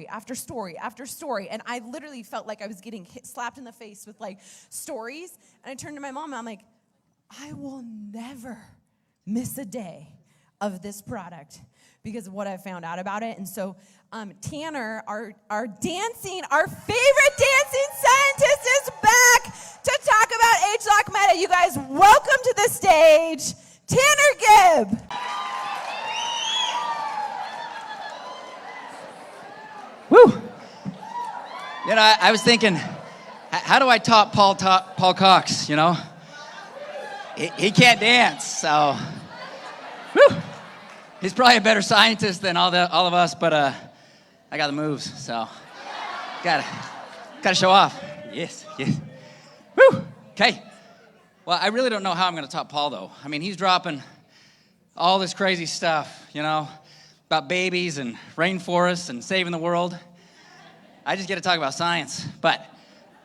story after story after story. And I literally felt like I was getting slapped in the face with like stories. And I turned to my mom and I'm like, I will never miss a day of this product because of what I found out about it. And so Tanner, our favorite dancing scientist, is back to talk about age-lock meta. You guys, welcome to the stage, Tanner Gibb. Woo! You know, I was thinking, how do I top Paul Cox, you know? He can't dance, so, woo! He's probably a better scientist than all of us, but I got the moves, so gotta show off. Yes. Woo! Okay. Well, I really don't know how I'm gonna top Paul, though. I mean, he's dropping all this crazy stuff, you know, about babies and rainforests and saving the world. I just get to talk about science, but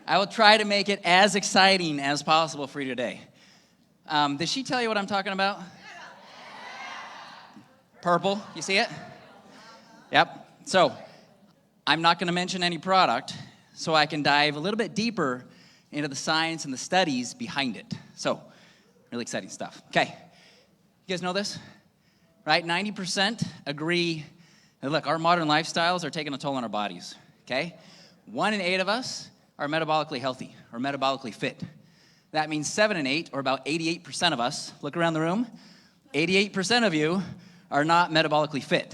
I will try to make it as exciting as possible for you today. Did she tell you what I'm talking about? Purple, you see it? Yep. So, I'm not going to mention any product, so I can dive a little bit deeper into the science and the studies behind it. So, really exciting stuff. Okay. You guys know this? Right? 90% agree that, look, our modern lifestyles are taking a toll on our bodies. Okay? 1 in 8 of us are metabolically healthy or metabolically fit. That means 7 in 8, or about 88% of us, look around the room, 88% of you are not metabolically fit,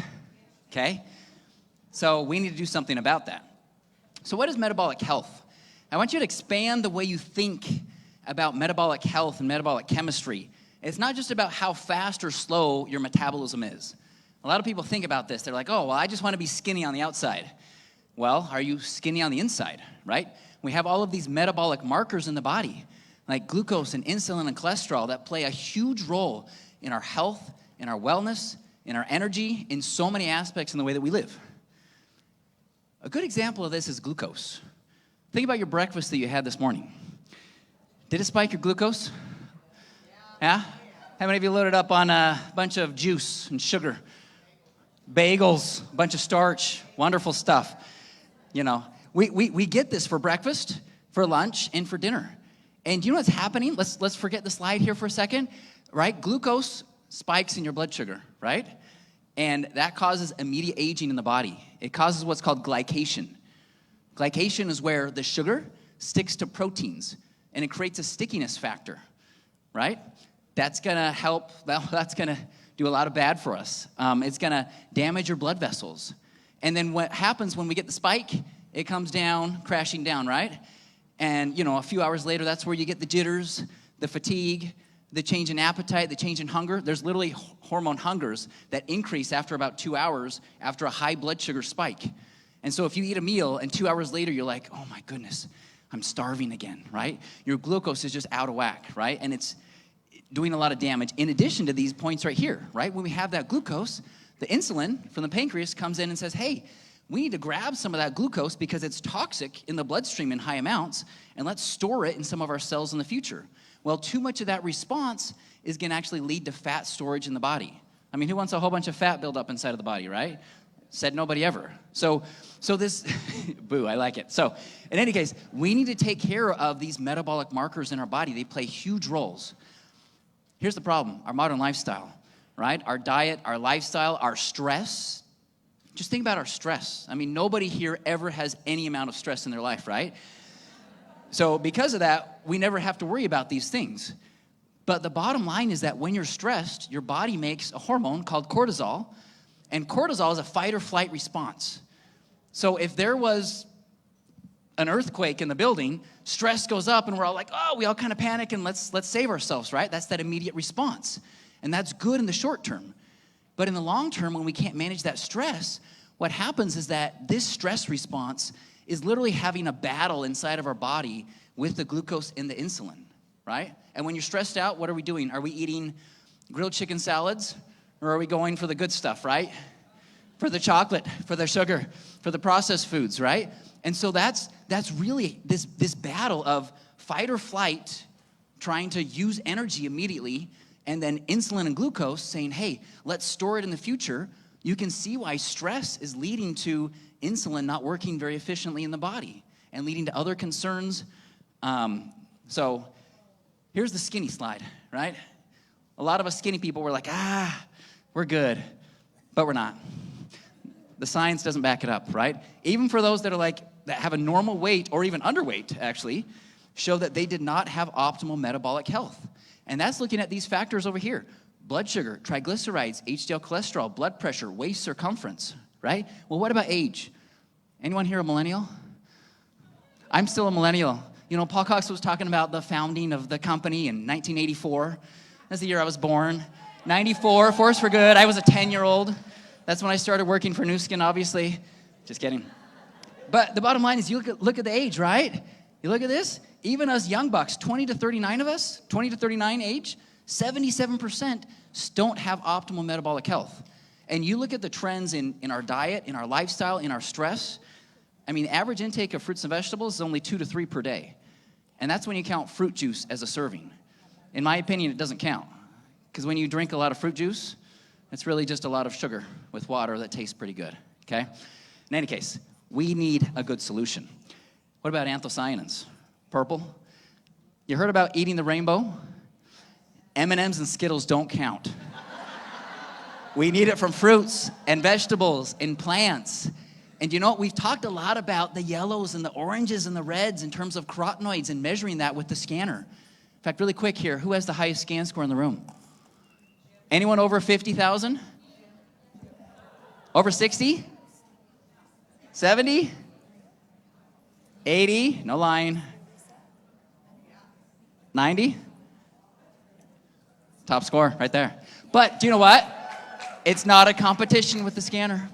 okay? So we need to do something about that. So what is metabolic health? I want you to expand the way you think about metabolic health and metabolic chemistry. It's not just about how fast or slow your metabolism is. A lot of people think about this. They're like, oh, well, I just want to be skinny on the outside. Well, are you skinny on the inside, right? We have all of these metabolic markers in the body, like glucose and insulin and cholesterol, that play a huge role in our health, in our wellness, in our energy, in so many aspects in the way that we live. A good example of this is glucose. Think about your breakfast that you had this morning. Did it spike your glucose? Yeah? How many of you loaded up on a bunch of juice and sugar? Bagels, a bunch of starch, wonderful stuff. You know, we get this for breakfast, for lunch, and for dinner. And do you know what's happening? Let's forget the slide here for a second, right? Glucose spikes in your blood sugar, right? And that causes immediate aging in the body. It causes what's called glycation. Glycation is where the sugar sticks to proteins, and it creates a stickiness factor, right? That's gonna help, well, that's gonna do a lot of bad for us. It's gonna damage your blood vessels. And then what happens when we get the spike, it comes down, crashing down, right? And, you know, a few hours later, that's where you get the jitters, the fatigue, the change in appetite, the change in hunger. There's literally hormone hungers that increase after about 2 hours after a high blood sugar spike. And so if you eat a meal and 2 hours later, you're like, oh my goodness, I'm starving again, right? Your glucose is just out of whack, right? And it's doing a lot of damage in addition to these points right here, right? When we have that glucose, the insulin from the pancreas comes in and says, hey, we need to grab some of that glucose because it's toxic in the bloodstream in high amounts, and let's store it in some of our cells in the future. Well, too much of that response is going to actually lead to fat storage in the body. I mean, who wants a whole bunch of fat buildup inside of the body, right? Said nobody ever. So this, boo, I like it. So in any case, we need to take care of these metabolic markers in our body. They play huge roles. Here's the problem, our modern lifestyle, right? Our diet, our lifestyle, our stress. Just think about our stress. I mean, nobody here ever has any amount of stress in their life, right? So because of that, we never have to worry about these things. But the bottom line is that when you're stressed, your body makes a hormone called cortisol, and cortisol is a fight or flight response. So if there was an earthquake in the building, stress goes up and we're all like, oh, we all kind of panic and let's save ourselves, right? That's that immediate response. And that's good in the short term. But in the long term, when we can't manage that stress, what happens is that this stress response is literally having a battle inside of our body with the glucose and the insulin, right? And when you're stressed out, what are we doing? Are we eating grilled chicken salads, or are we going for the good stuff, right? For the chocolate, for the sugar, for the processed foods, right? And so that's really this battle of fight or flight, trying to use energy immediately, and then insulin and glucose saying, hey, let's store it in the future. You can see why stress is leading to insulin not working very efficiently in the body and leading to other concerns. So here's the skinny slide, right? A lot of us skinny people were like, we're good, but we're not. The science doesn't back it up, right? Even for those that are like, that have a normal weight or even underweight, actually, show that they did not have optimal metabolic health. And that's looking at these factors over here. Blood sugar, triglycerides, HDL cholesterol, blood pressure, waist circumference, right? Well, what about age? Anyone here a millennial? I'm still a millennial. You know, Paul Cox was talking about the founding of the company in 1984. That's the year I was born. 94, Force for Good. I was a 10-year-old. That's when I started working for Nu Skin, obviously. Just kidding. But the bottom line is, you look at the age, right? You look at this. Even us young bucks, 20 to 39 of us, 20 to 39 age, 77% don't have optimal metabolic health. And you look at the trends in our diet, in our lifestyle, in our stress. I mean, average intake of fruits and vegetables is only 2 to 3 per day. And that's when you count fruit juice as a serving. In my opinion, it doesn't count. Because when you drink a lot of fruit juice, it's really just a lot of sugar with water that tastes pretty good, okay? In any case, we need a good solution. What about anthocyanins? Purple? You heard about eating the rainbow? M&Ms and Skittles don't count. We need it from fruits and vegetables and plants. And you know what? We've talked a lot about the yellows and the oranges and the reds in terms of carotenoids and measuring that with the scanner. In fact, really quick here, who has the highest scan score in the room? Anyone over 50,000? Over 60? 70? 80? No lying. 90? Top score right there. But do you know what? It's not a competition with the scanner.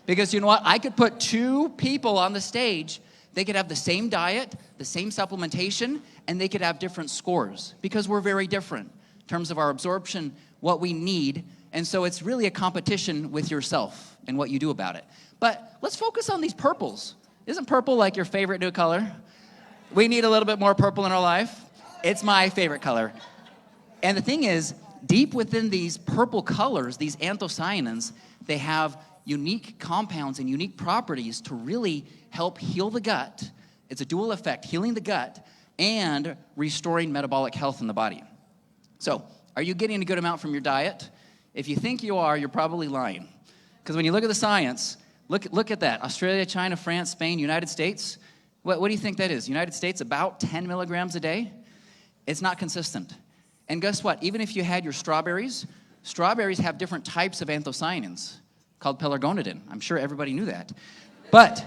Because you know what? I could put 2 people on the stage. They could have the same diet, the same supplementation, and they could have different scores. Because we're very different in terms of our absorption, what we need. And so it's really a competition with yourself and what you do about it. But let's focus on these purples. Isn't purple like your favorite new color? We need a little bit more purple in our life. It's my favorite color. And the thing is, deep within these purple colors, these anthocyanins, they have unique compounds and unique properties to really help heal the gut. It's a dual effect, healing the gut and restoring metabolic health in the body. So, are you getting a good amount from your diet? If you think you are, you're probably lying. Because when you look at the science, look at that. Australia, China, France, Spain, United States. What do you think that is? United States, about 10 milligrams a day? It's not consistent. And guess what? Even if you had your strawberries have different types of anthocyanins called pelargonidin. I'm sure everybody knew that. But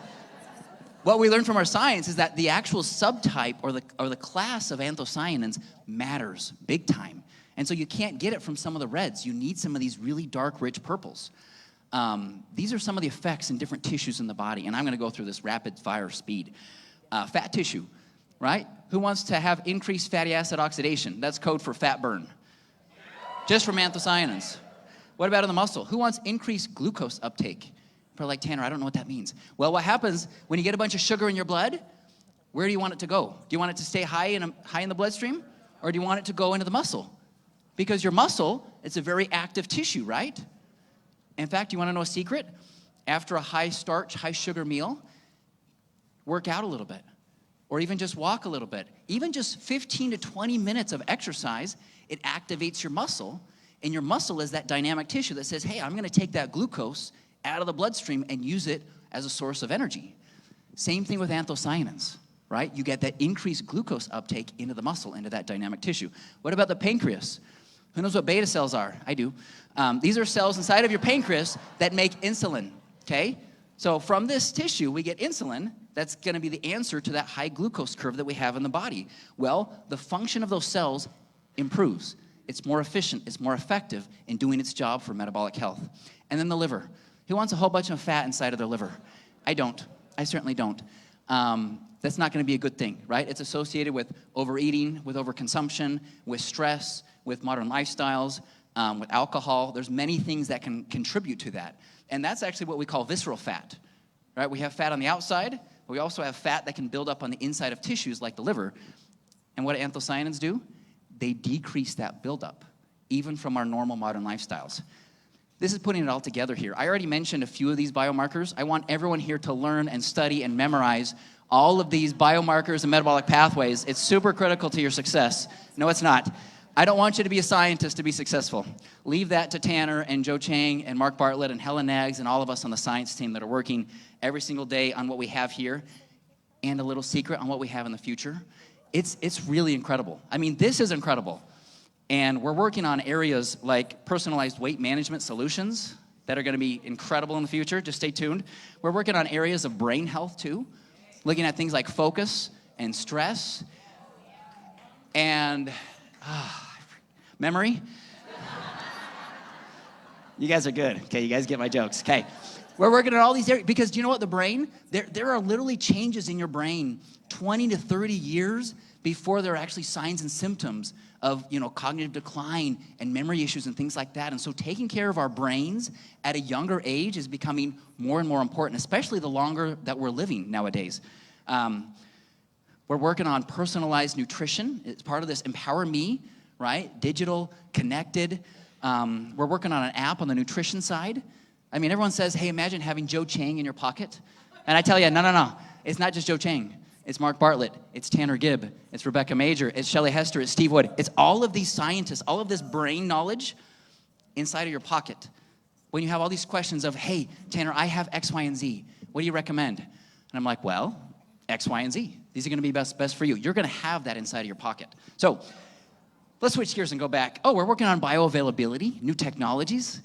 what we learned from our science is that the actual subtype or the class of anthocyanins matters big time. And so you can't get it from some of the reds. You need some of these really dark, rich purples. These are some of the effects in different tissues in the body. And I'm going to go through this rapid fire speed. Fat tissue, right? Who wants to have increased fatty acid oxidation? That's code for fat burn. Just from anthocyanins. What about in the muscle? Who wants increased glucose uptake? Probably like, Tanner, I don't know what that means. Well, what happens when you get a bunch of sugar in your blood? Where do you want it to go? Do you want it to stay high in the bloodstream? Or do you want it to go into the muscle? Because your muscle, it's a very active tissue, right? In fact, you want to know a secret? After a high starch, high sugar meal, work out a little bit. Or even just walk a little bit. Even just 15 to 20 minutes of exercise, it activates your muscle. And your muscle is that dynamic tissue that says, hey, I'm going to take that glucose out of the bloodstream and use it as a source of energy. Same thing with anthocyanins, right? You get that increased glucose uptake into the muscle, into that dynamic tissue. What about the pancreas? Who knows what beta cells are? I do. These are cells inside of your pancreas that make insulin, okay? So from this tissue, we get insulin. That's going to be the answer to that high glucose curve that we have in the body. Well, the function of those cells improves. It's more efficient. It's more effective in doing its job for metabolic health. And then the liver. Who wants a whole bunch of fat inside of their liver? I don't. I certainly don't. That's not going to be a good thing, right? It's associated with overeating, with overconsumption, with stress, with modern lifestyles, with alcohol. There's many things that can contribute to that. And that's actually what we call visceral fat, right? We have fat on the outside, but we also have fat that can build up on the inside of tissues like the liver. And what do anthocyanins do? They decrease that buildup, even from our normal modern lifestyles. This is putting it all together here. I already mentioned a few of these biomarkers. I want everyone here to learn and study and memorize all of these biomarkers and metabolic pathways. It's super critical to your success. No, it's not. I don't want you to be a scientist to be successful. Leave that to Tanner and Joe Chang and Mark Bartlett and Helen Nags and all of us on the science team that are working every single day on what we have here, and a little secret on what we have in the future. It's really incredible. I mean, this is incredible. And we're working on areas like personalized weight management solutions that are going to be incredible in the future. Just stay tuned. We're working on areas of brain health too, looking at things like focus and stress and memory. You guys are good. Okay, you guys get my jokes. Okay. We're working on all these areas because do you know what? The brain, there are literally changes in your brain 20 to 30 years before there are actually signs and symptoms of, cognitive decline and memory issues and things like that. And so taking care of our brains at a younger age is becoming more and more important, especially the longer that we're living nowadays. We're working on personalized nutrition. It's part of this Empower Me, right? Digital, connected. We're working on an app on the nutrition side. I mean, everyone says, hey, imagine having Joe Chang in your pocket. And I tell you, no. It's not just Joe Chang. It's Mark Bartlett. It's Tanner Gibb. It's Rebecca Major. It's Shelley Hester. It's Steve Wood. It's all of these scientists, all of this brain knowledge inside of your pocket. When you have all these questions of, hey, Tanner, I have X, Y, and Z. What do you recommend? And I'm like, well, X, Y, and Z. These are going to be best for you. You're going to have that inside of your pocket. So let's switch gears and go back. Oh, we're working on bioavailability, new technologies.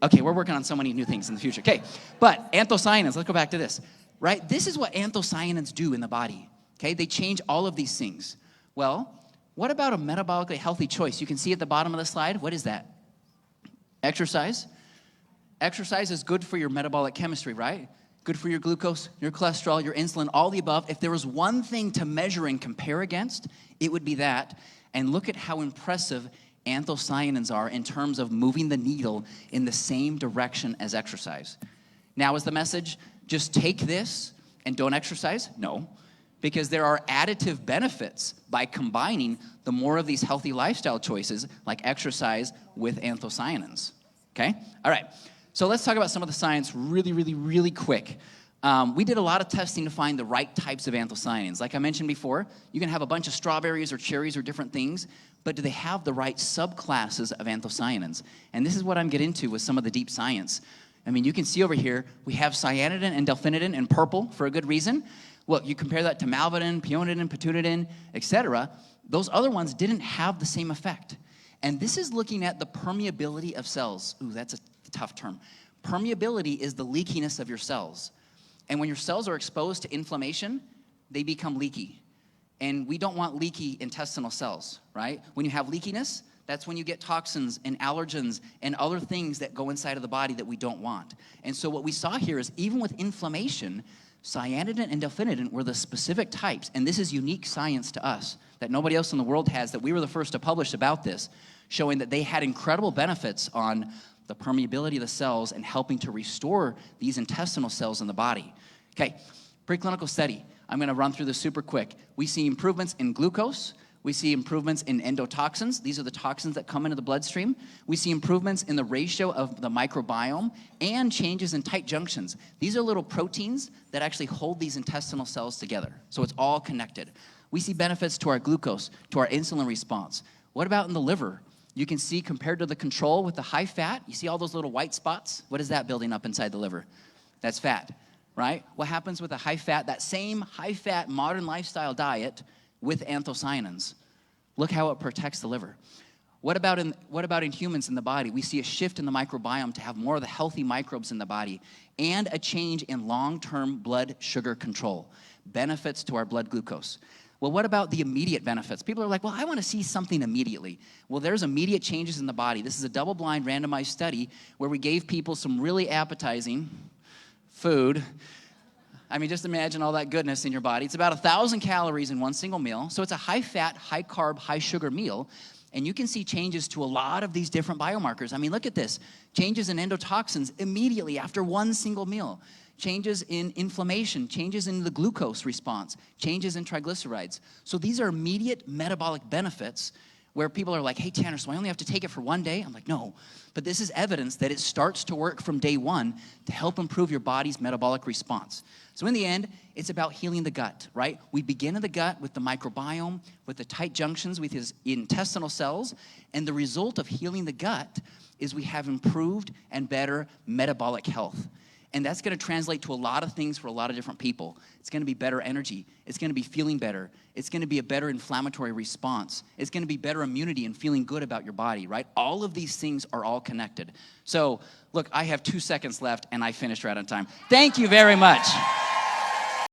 Okay, we're working on so many new things in the future. Okay, but anthocyanins, let's go back to this, right? This is what anthocyanins do in the body, okay? They change all of these things. Well, what about a metabolically healthy choice? You can see at the bottom of the slide, what is that? Exercise. Exercise is good for your metabolic chemistry, right? Good for your glucose, your cholesterol, your insulin, all the above. If there was one thing to measure and compare against, it would be that. And look at how impressive anthocyanins are in terms of moving the needle in the same direction as exercise. Now, is the message, just take this and don't exercise? No, because there are additive benefits by combining the more of these healthy lifestyle choices like exercise with anthocyanins, okay? All right, so let's talk about some of the science really quick. We did a lot of testing to find the right types of anthocyanins. Like I mentioned before, you can have a bunch of strawberries or cherries or different things, but do they have the right subclasses of anthocyanins? And this is what I'm getting into with some of the deep science. I mean, you can see over here, we have cyanidin and delphinidin in purple for a good reason. Well, you compare that to malvidin, peonidin, pituitidin, etc. Those other ones didn't have the same effect. And this is looking at the permeability of cells. Ooh, that's a tough term. Permeability is the leakiness of your cells. And when your cells are exposed to inflammation, they become leaky. And we don't want leaky intestinal cells, right? When you have leakiness, that's when you get toxins and allergens and other things that go inside of the body that we don't want. And so what we saw here is even with inflammation, cyanidin and delphinidin were the specific types, and this is unique science to us that nobody else in the world has, that we were the first to publish about this, showing that they had incredible benefits on the permeability of the cells and helping to restore these intestinal cells in the body. Okay, preclinical study. I'm going to run through this super quick. We see improvements in glucose. We see improvements in endotoxins. These are the toxins that come into the bloodstream. We see improvements in the ratio of the microbiome and changes in tight junctions. These are little proteins that actually hold these intestinal cells together. So it's all connected. We see benefits to our glucose, to our insulin response. What about in the liver? You can see compared to the control with the high fat, you see all those little white spots? What is that building up inside the liver? That's fat, right? What happens with a high fat, that same high fat modern lifestyle diet with anthocyanins? Look how it protects the liver. What about in humans in the body? We see a shift in the microbiome to have more of the healthy microbes in the body and a change in long-term blood sugar control. Benefits to our blood glucose. Well, what about the immediate benefits? People are like, well, I want to see something immediately. Well, there's immediate changes in the body. This is a double-blind randomized study where we gave people some really appetizing food. I mean, just imagine all that goodness in your body. It's about 1,000 calories in one single meal. So it's a high-fat, high-carb, high-sugar meal. And you can see changes to a lot of these different biomarkers. I mean, look at this. Changes in endotoxins immediately after one single meal. Changes in inflammation, changes in the glucose response, changes in triglycerides. So these are immediate metabolic benefits where people are like, hey, Tanner, so I only have to take it for one day? I'm like, no. But this is evidence that it starts to work from day one to help improve your body's metabolic response. So in the end, it's about healing the gut, right? We begin in the gut with the microbiome, with the tight junctions with his intestinal cells, and the result of healing the gut is we have improved and better metabolic health. And that's going to translate to a lot of things for a lot of different people. It's going to be better energy. It's going to be feeling better. It's going to be a better inflammatory response. It's going to be better immunity and feeling good about your body, right? All of these things are all connected. So, look, I have 2 seconds left, and I finished right on time. Thank you very much.